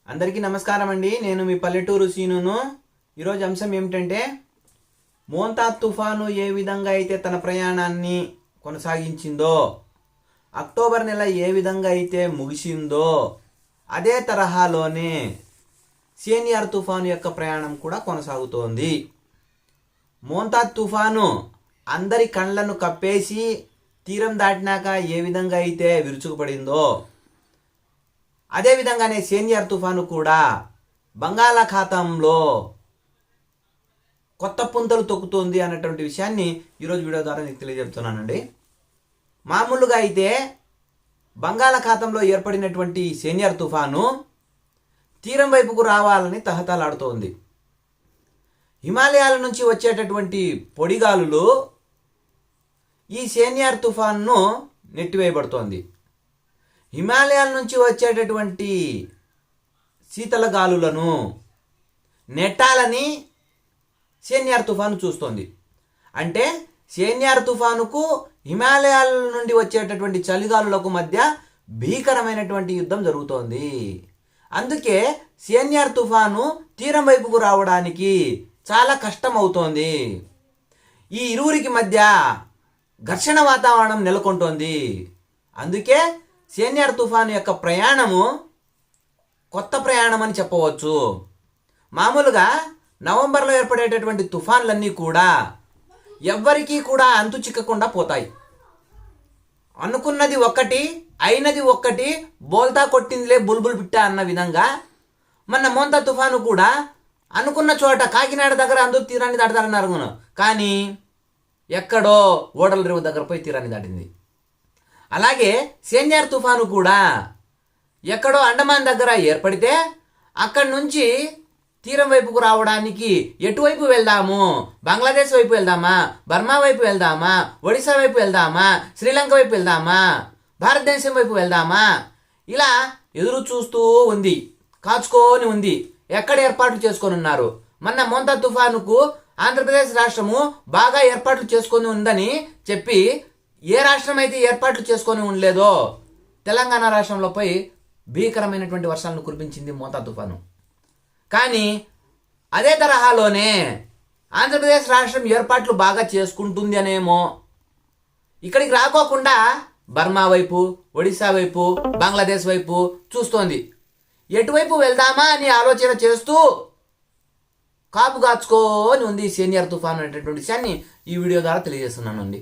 అందరికీ నమస్కారం అండి. నేను మీ పల్లెటూరు సీనును. ఈరోజు అంశం ఏమిటంటే, మోంతా తుఫాను ఏ విధంగా అయితే తన ప్రయాణాన్ని కొనసాగించిందో, అక్టోబర్ నెల ఏ విధంగా అయితే ముగిసిందో, అదే తరహాలోనే సేనియర్ తుఫాను యొక్క ప్రయాణం కూడా కొనసాగుతోంది. మోంతా తుఫాను అందరి కళ్ళను కప్పేసి తీరం దాటినాక ఏ విధంగా అయితే విరుచుకుపడిందో, అదేవిధంగానే సేనియర్ తుఫాను కూడా బంగాళాఖాతంలో కొత్త పుంతలు తొక్కుతోంది అన్నటువంటి విషయాన్ని ఈరోజు వీడియో ద్వారా మీకు తెలియజెప్తున్నానండి. మామూలుగా అయితే బంగాళాఖాతంలో ఏర్పడినటువంటి సేనియర్ తుఫాను తీరం వైపుకు రావాలని తహతలాడుతోంది. హిమాలయాల నుంచి వచ్చేటటువంటి పొడిగాలులు ఈ సేనియర్ తుఫాన్ను నెట్టివేయబడుతోంది. హిమాలయాల నుంచి వచ్చేటటువంటి శీతల గాలులను నెట్టాలని సేనియర్ తుఫాను చూస్తోంది. అంటే సేనియర్ తుఫానుకు హిమాలయాల నుండి వచ్చేటటువంటి చలిగాలులకు మధ్య భీకరమైనటువంటి యుద్ధం జరుగుతోంది. అందుకే సేనియర్ తుఫాను తీరం వైపుకు రావడానికి చాలా కష్టం అవుతోంది. ఈ ఇరువురికి మధ్య ఘర్షణ వాతావరణం నెలకొంటోంది. అందుకే సేనియర్ తుఫాను యొక్క ప్రయాణము కొత్త ప్రయాణం అని చెప్పవచ్చు. మామూలుగా నవంబర్లో ఏర్పడేటటువంటి తుఫాన్లన్నీ కూడా ఎవ్వరికీ కూడా అంతు చిక్కకుండా పోతాయి. అనుకున్నది ఒక్కటి, అయినది ఒక్కటి, బోల్తా కొట్టిందిలే బుల్బుల్ పిట్ట అన్న విధంగా మన మోంతా తుఫాను కూడా అనుకున్న చోట కాకినాడ దగ్గర అందరూ తీరాన్ని దాటుతారన్నారు. కానీ ఎక్కడో ఓడల రేవు దగ్గర పోయి తీరాన్ని దాటింది. అలాగే సేనియర్ తుఫాను కూడా ఎక్కడో అండమాన్ దగ్గర ఏర్పడితే అక్కడి నుంచి తీరం వైపుకు రావడానికి ఎటువైపు వెళ్దాము, బంగ్లాదేశ్ వైపు వెళ్దామా, బర్మా వైపు వెళ్దామా, ఒడిశా వైపు వెళ్దామా, శ్రీలంక వైపు వెళ్దామా, భారతదేశం వైపు వెళ్దామా, ఇలా ఎదురు చూస్తూ ఉంది, కాచుకొని ఉంది. ఎక్కడ ఏర్పాట్లు చేసుకొని ఉన్నారు. మొన్న మోంతా తుఫానుకు ఆంధ్రప్రదేశ్ రాష్ట్రము బాగా ఏర్పాట్లు చేసుకొని ఉందని చెప్పి ఏ రాష్ట్రం అయితే ఏర్పాట్లు చేసుకొని ఉండలేదో తెలంగాణ రాష్ట్రంలో పోయి భీకరమైనటువంటి వర్షాలను కురిపించింది మోంతా తుఫాను. కానీ అదే తరహాలోనే ఆంధ్రప్రదేశ్ రాష్ట్రం ఏర్పాట్లు బాగా చేసుకుంటుంది అనేమో ఇక్కడికి రాకోకుండా బర్మా వైపు, ఒడిశా వైపు, బంగ్లాదేశ్ వైపు చూస్తోంది. ఎటువైపు వెళ్దామా అని ఆలోచన చేస్తూ కాపు కాచుకొని ఉంది సేనియర్ తుఫాను అనేటటువంటి విషయాన్ని ఈ వీడియో ద్వారా తెలియజేస్తున్నాను అండి.